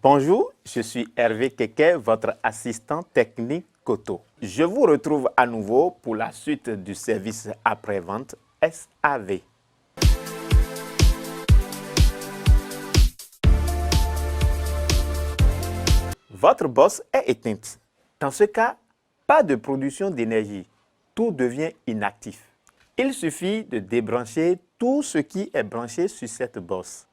Bonjour, je suis Hervé Keke, votre assistant technique Koto. Je vous retrouve à nouveau pour la suite du service après-vente SAV. Votre bosse est éteinte. Dans ce cas, pas de production d'énergie. Tout devient inactif. Il suffit de débrancher tout ce qui est branché sur cette bosse.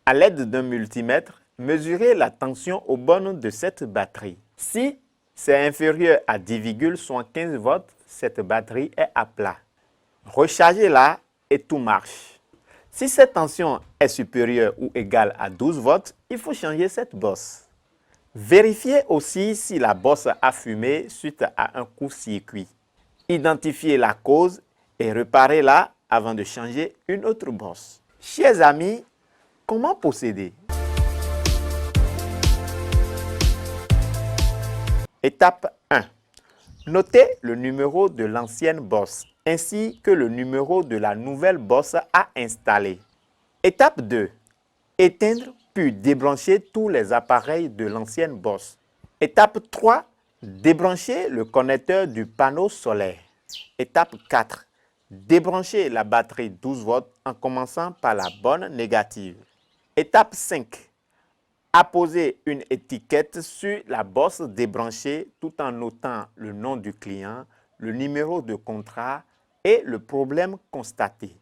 À l'aide d'un multimètre, mesurez la tension aux bornes de cette batterie. Si c'est inférieur à 10,75 volts, cette batterie est à plat. Rechargez-la et tout marche. Si cette tension est supérieure ou égale à 12 volts, il faut changer cette bosse. Vérifiez aussi si la bosse a fumé suite à un court-circuit. Identifiez la cause et réparez-la avant de changer une autre bosse. Chers amis, comment procéder? Étape 1. Notez le numéro de l'ancienne bosse ainsi que le numéro de la nouvelle bosse à installer. Étape 2. Éteindre puis débrancher tous les appareils de l'ancienne bosse. Étape 3. Débrancher le connecteur du panneau solaire. Étape 4. Débrancher la batterie 12 volts en commençant par la borne négative. Étape 5. Apposer une étiquette sur la bosse débranchée tout en notant le nom du client, le numéro de contrat et le problème constaté.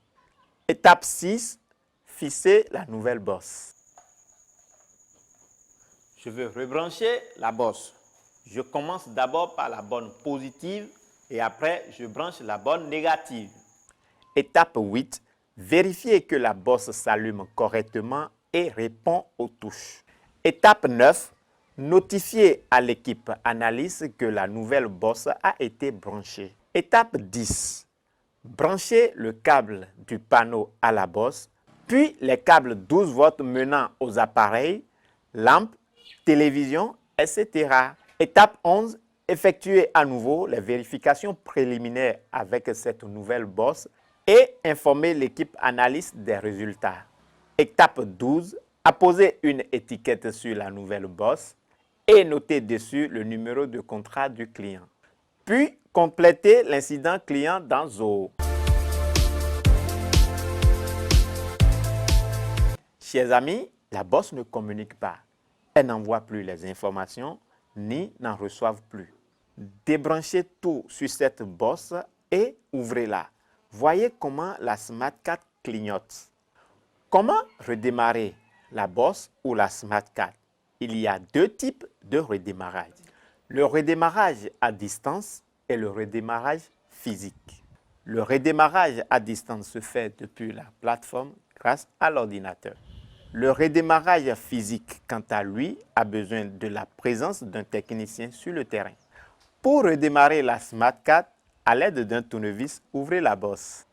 Étape 6. Fixer la nouvelle bosse. Je veux rebrancher la bosse. Je commence d'abord par la borne positive et après je branche la borne négative. Étape 8. Vérifier que la bosse s'allume correctement et répond aux touches. Étape 9. Notifier à l'équipe analyse que la nouvelle bosse a été branchée. Étape 10. Brancher le câble du panneau à la bosse, puis les câbles 12 volts menant aux appareils, lampes, télévision, etc. Étape 11. Effectuer à nouveau les vérifications préliminaires avec cette nouvelle bosse et informer l'équipe analyste des résultats. Étape 12. Apposer une étiquette sur la nouvelle bosse et noter dessus le numéro de contrat du client. Puis, compléter l'incident client dans Zoho. Chers amis, la bosse ne communique pas. Elle n'envoie plus les informations ni n'en reçoit plus. Débranchez tout sur cette bosse et ouvrez-la. Voyez comment la Smart Card clignote. Comment redémarrer la bosse ou la Smart Card? Il y a deux types de redémarrage. Le redémarrage à distance et le redémarrage physique. Le redémarrage à distance se fait depuis la plateforme grâce à l'ordinateur. Le redémarrage physique, quant à lui, a besoin de la présence d'un technicien sur le terrain. Pour redémarrer la Smart Card, à l'aide d'un tournevis, ouvrez la bosse.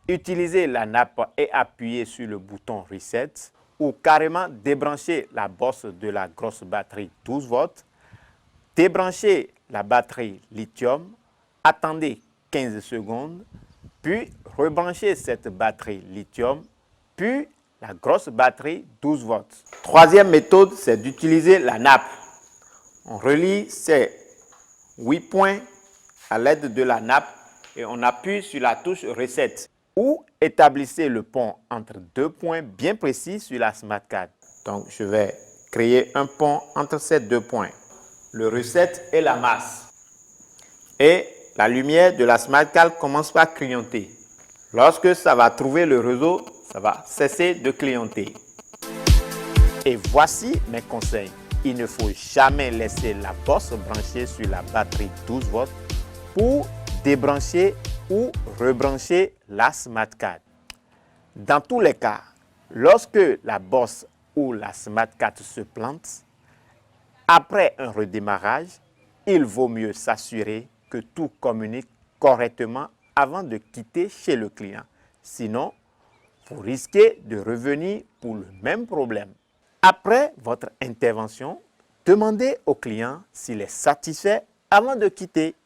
Utilisez la nappe et appuyez sur le bouton Reset ou carrément débranchez la bosse de la grosse batterie 12 volts. Débranchez la batterie lithium, attendez 15 secondes, puis rebranchez cette batterie lithium, puis la grosse batterie 12 volts. Troisième méthode, c'est d'utiliser la nappe. On relie ces 8 points à l'aide de la nappe et on appuie sur la touche Reset. Ou établissez le pont entre deux points bien précis sur la Smart Card. Donc, je vais créer un pont entre ces deux points. Le Reset et la masse. Et la lumière de la Smart Card commence par clignoter. Lorsque ça va trouver le réseau, ça va cesser de clignoter. Et voici mes conseils. Il ne faut jamais laisser la bosse branchée sur la batterie 12 volts pour débrancher ou rebrancher la Smart Card. Dans tous les cas, lorsque la bosse ou la Smart Card se plante, après un redémarrage, il vaut mieux s'assurer que tout communique correctement avant de quitter chez le client. Sinon, vous risquez de revenir pour le même problème. Après votre intervention, demandez au client s'il est satisfait avant de quitter.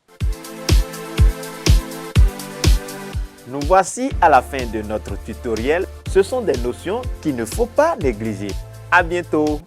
Nous voici à la fin de notre tutoriel. Ce sont des notions qu'il ne faut pas négliger. À bientôt!